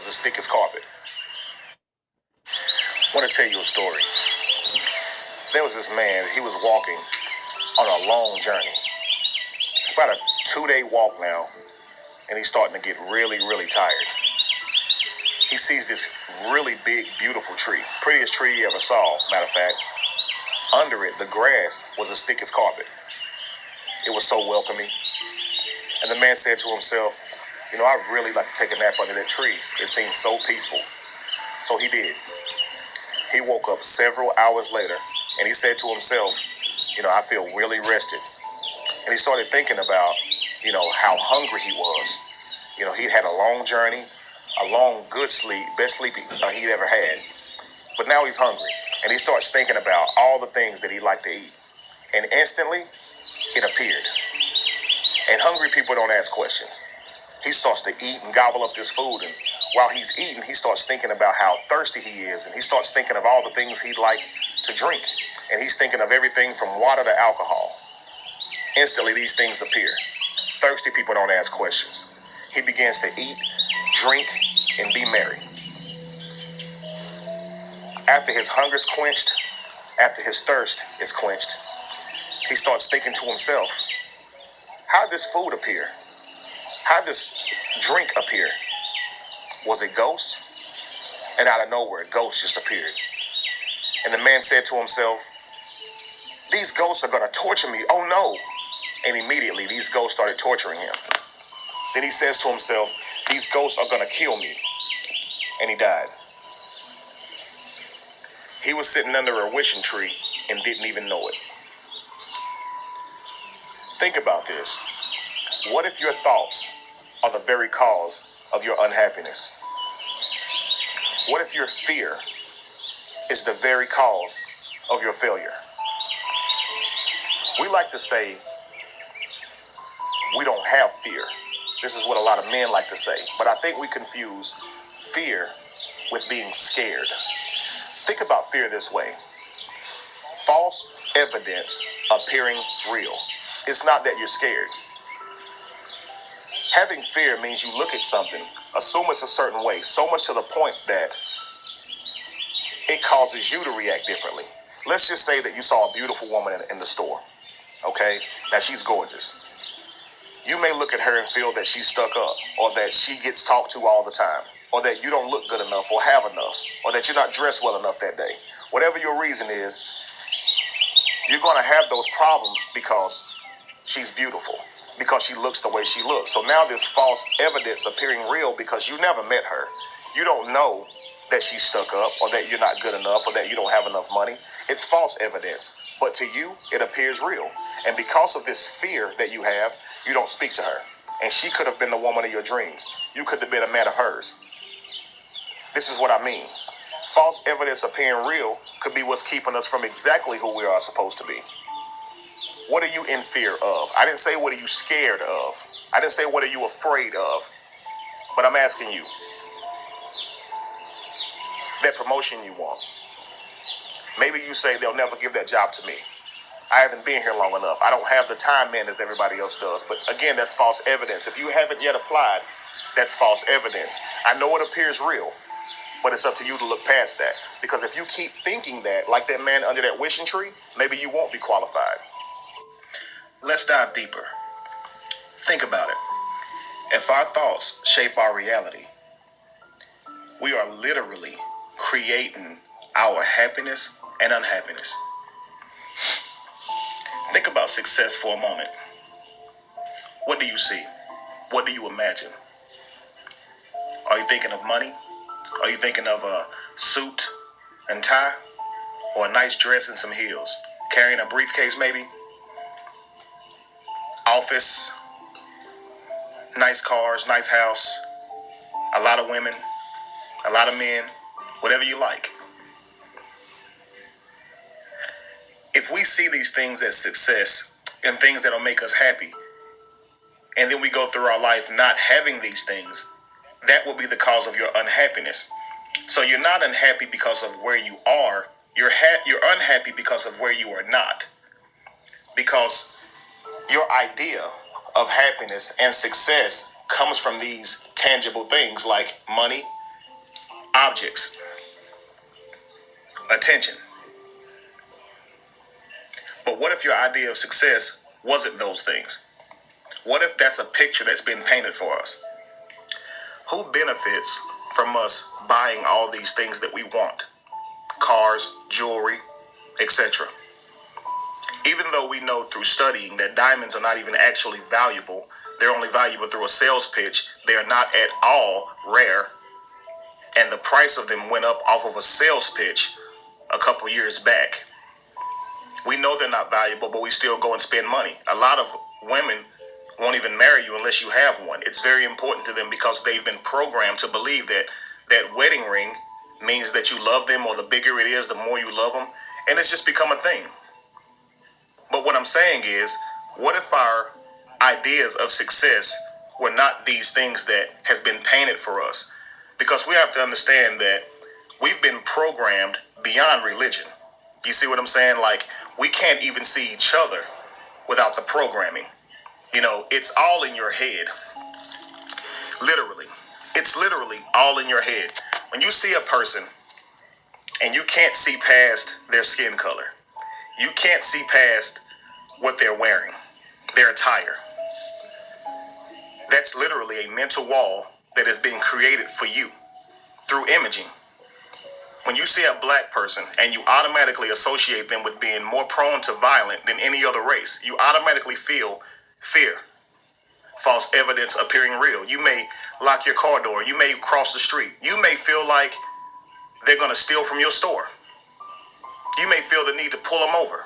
was as thick as carpet. I want to tell you a story. There was this man, he was walking on a long journey. It's about a 2-day walk now, and he's starting to get really, really tired. He sees this really big, beautiful tree. Prettiest tree he ever saw, matter of fact. Under it, the grass was as thick as carpet. It was so welcoming. And the man said to himself, I'd really like to take a nap under that tree. It seems so peaceful. So he did. He woke up several hours later, and he said to himself, I feel really rested. And he started thinking about, how hungry he was. He'd had a long journey, a long, good sleep, best sleep he'd ever had. But now he's hungry. And he starts thinking about all the things that he'd like to eat. And instantly, it appeared. And hungry people don't ask questions. He starts to eat and gobble up this food. And while he's eating, he starts thinking about how thirsty he is. And he starts thinking of all the things he'd like to drink. And he's thinking of everything from water to alcohol. Instantly, these things appear. Thirsty people don't ask questions. He begins to eat, drink, and be merry. After his hunger's quenched, after his thirst is quenched, he starts thinking to himself, how did this food appear? How did this drink appear? Was it ghosts? And out of nowhere, ghosts just appeared. And the man said to himself, these ghosts are going to torture me. Oh no. And immediately these ghosts started torturing him. Then he says to himself, these ghosts are going to kill me. And he died. He was sitting under a wishing tree and didn't even know it. Think about this. What if your thoughts are the very cause of your unhappiness? What if your fear is the very cause of your failure? We like to say we don't have fear. This is what a lot of men like to say. But I think we confuse fear with being scared. Think about fear this way. False evidence appearing real. It's not that you're scared. Having fear means you look at something, assume it's a certain way, so much to the point that it causes you to react differently. Let's just say that you saw a beautiful woman in the store. Okay? Now she's gorgeous. You may look at her and feel that she's stuck up, or that she gets talked to all the time, or that you don't look good enough or have enough, or that you're not dressed well enough that day. Whatever your reason is, you're going to have those problems because she's beautiful, because she looks the way she looks. So now this false evidence appearing real because you never met her. You don't know that she's stuck up, or that you're not good enough, or that you don't have enough money. It's false evidence. But to you, it appears real. And because of this fear that you have, you don't speak to her. And she could have been the woman of your dreams. You could have been a man of hers. This is what I mean. False evidence appearing real could be what's keeping us from exactly who we are supposed to be. What are you in fear of? I didn't say what are you scared of. I didn't say what are you afraid of. But I'm asking you, that promotion you want. Maybe you say they'll never give that job to me. I haven't been here long enough. I don't have the time man as everybody else does. But again, that's false evidence. If you haven't yet applied, that's false evidence. I know it appears real, but it's up to you to look past that. Because if you keep thinking that, like that man under that wishing tree, maybe you won't be qualified. Let's dive deeper. Think about it. If our thoughts shape our reality, we are literally creating our happiness and unhappiness. Think about success for a moment. What do you see? What do you imagine? Are you thinking of money? Are you thinking of a suit and tie? Or a nice dress and some heels? Carrying a briefcase maybe? Office? Nice cars, nice house? A lot of women? A lot of men? Whatever you like. If we see these things as success and things that'll make us happy, and then we go through our life not having these things, that will be the cause of your unhappiness. So you're not unhappy because of where you are. You're unhappy because of where you are not. Because your idea of happiness and success comes from these tangible things like money, objects, attention. But what if your idea of success wasn't those things? What if that's a picture that's been painted for us? Who benefits from us buying all these things that we want? Cars, jewelry, etc. Even though we know through studying that diamonds are not even actually valuable, they're only valuable through a sales pitch, they are not at all rare, and the price of them went up off of a sales pitch a couple years back. We know they're not valuable, but we still go and spend money. A lot of women won't even marry you unless you have one. It's very important to them because they've been programmed to believe that that wedding ring means that you love them, or the bigger it is, the more you love them. And it's just become a thing. But what I'm saying is, what if our ideas of success were not these things that has been painted for us? Because we have to understand that we've been programmed beyond religion. You see what I'm saying? Like, we can't even see each other without the programming. You know, it's all in your head. Literally. It's literally all in your head. When you see a person and you can't see past their skin color, you can't see past what they're wearing, their attire. That's literally a mental wall that is being created for you through imaging. When you see a black person and you automatically associate them with being more prone to violence than any other race, you automatically feel fear. False evidence appearing real. You may lock your car door. You may cross the street. You may feel like they're going to steal from your store. You may feel the need to pull them over.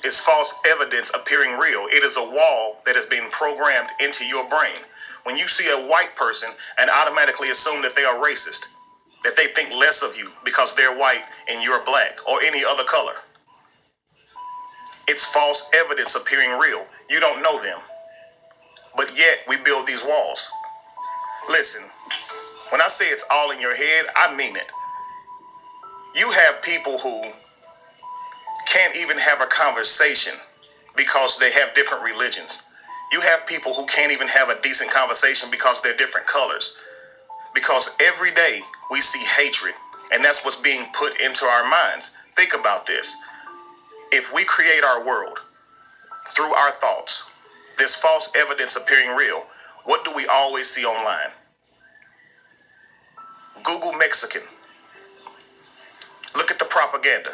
It's false evidence appearing real. It is a wall that is being programmed into your brain. When you see a white person and automatically assume that they are racist, that they think less of you because they're white and you're black or any other color. It's false evidence appearing real. You don't know them, but yet we build these walls. Listen, when I say it's all in your head, I mean it. You have people who can't even have a conversation because they have different religions. You have people who can't even have a decent conversation because they're different colors. Because every day we see hatred, and that's what's being put into our minds. Think about this. If we create our world through our thoughts, this false evidence appearing real, what do we always see online? Google Mexican. Look at the propaganda.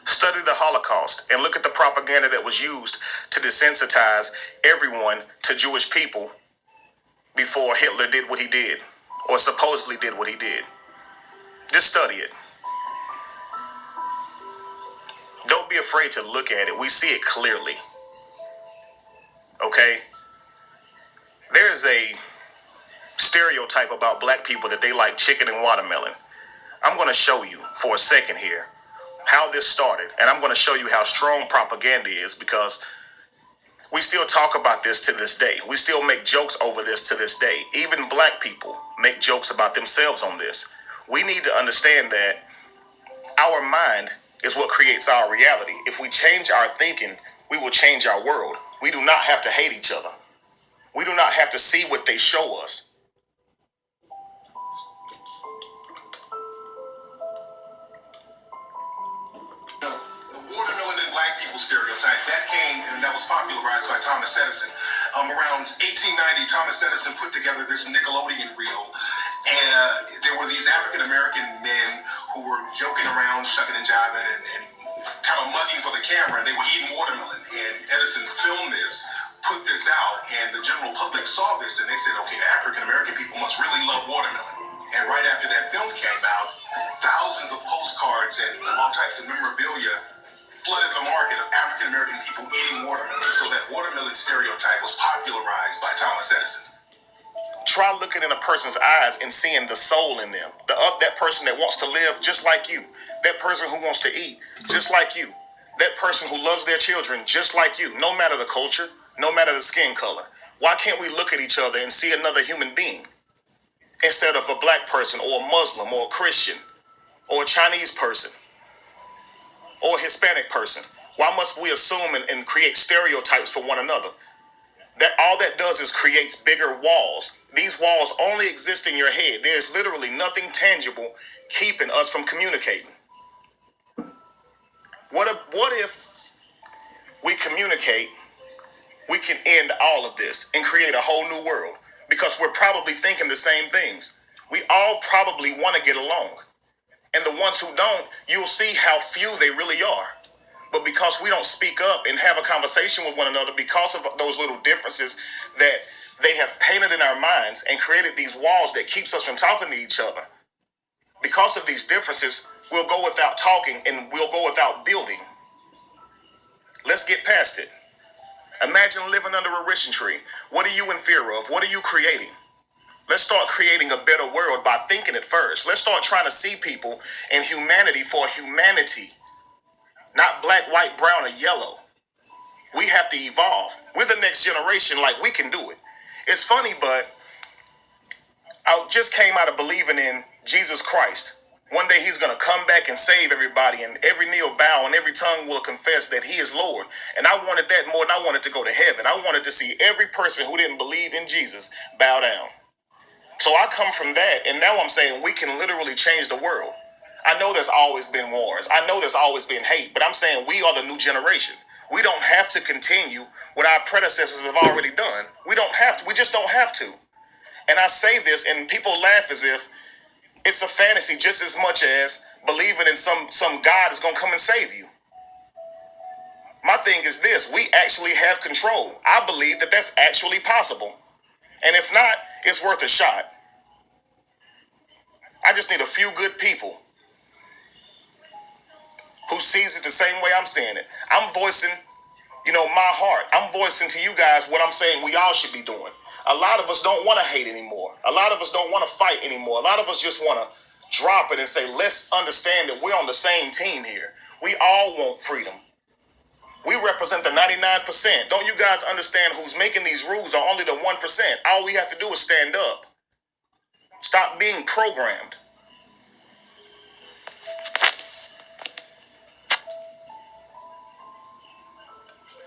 Study the Holocaust and look at the propaganda that was used to desensitize everyone to Jewish people before Hitler did what he did, or supposedly did what he did. Just study it. Don't be afraid to look at it. We see it clearly. Okay? There's a stereotype about black people that they like chicken and watermelon. I'm going to show you for a second here how this started, and I'm going to show you how strong propaganda is, because we still talk about this to this day. We still make jokes over this to this day. Even black people make jokes about themselves on this. We need to understand that our mind is what creates our reality. If we change our thinking, we will change our world. We do not have to hate each other. We do not have to see what they show us. Stereotype that came and that was popularized by Thomas Edison. Around 1890, Thomas Edison put together this Nickelodeon reel, and there were these African American men who were joking around, shucking and jiving, and kind of mugging for the camera. They were eating watermelon, and Edison filmed this, put this out, and the general public saw this, and they said, okay, African American people must really love watermelon. And right after that film came out, thousands of postcards and all types of memorabilia flooded the market of African American people eating watermelon, so that watermelon stereotype was popularized by Thomas Edison. Try looking in a person's eyes and seeing the soul in them. That person that wants to live just like you. That person who wants to eat just like you. That person who loves their children just like you, no matter the culture, no matter the skin color. Why can't we look at each other and see another human being instead of a black person or a Muslim or a Christian or a Chinese person or a Hispanic person? Why must we assume and create stereotypes for one another? That all that does is creates bigger walls. These walls only exist in your head. There's literally nothing tangible keeping us from communicating. What if we communicate, we can end all of this and create a whole new world? Because we're probably thinking the same things. We all probably want to get along. And the ones who don't, you'll see how few they really are. But because we don't speak up and have a conversation with one another, because of those little differences that they have painted in our minds and created these walls that keeps us from talking to each other, because of these differences, we'll go without talking and we'll go without building. Let's get past it. Imagine living under a wishing tree. What are you in fear of? What are you creating? Let's start creating a better world by thinking it first. Let's start trying to see people and humanity for humanity. Not black, white, brown, or yellow. We have to evolve. We're the next generation, like we can do it. It's funny, but I just came out of believing in Jesus Christ. One day he's going to come back and save everybody, and every knee will bow and every tongue will confess that he is Lord. And I wanted that more than I wanted to go to heaven. I wanted to see every person who didn't believe in Jesus bow down. So I come from that, and now I'm saying we can literally change the world. I know there's always been wars. I know there's always been hate, but I'm saying we are the new generation. We don't have to continue what our predecessors have already done. We don't have to. We just don't have to. And I say this, and people laugh as if it's a fantasy just as much as believing in some God is going to come and save you. My thing is this: we actually have control. I believe that that's actually possible. And if not, it's worth a shot. I just need a few good people who sees it the same way I'm seeing it. I'm voicing, my heart. I'm voicing to you guys what I'm saying we all should be doing. A lot of us don't want to hate anymore. A lot of us don't want to fight anymore. A lot of us just want to drop it and say, let's understand that we're on the same team here. We all want freedom. We represent the 99%. Don't you guys understand who's making these rules are only the 1%? All we have to do is stand up. Stop being programmed.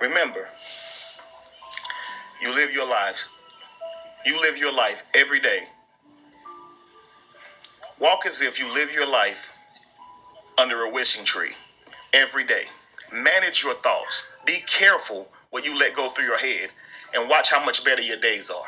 Remember, you live your lives. You live your life every day. Walk as if you live your life under a wishing tree every day. Manage your thoughts. Be careful what you let go through your head, and watch how much better your days are.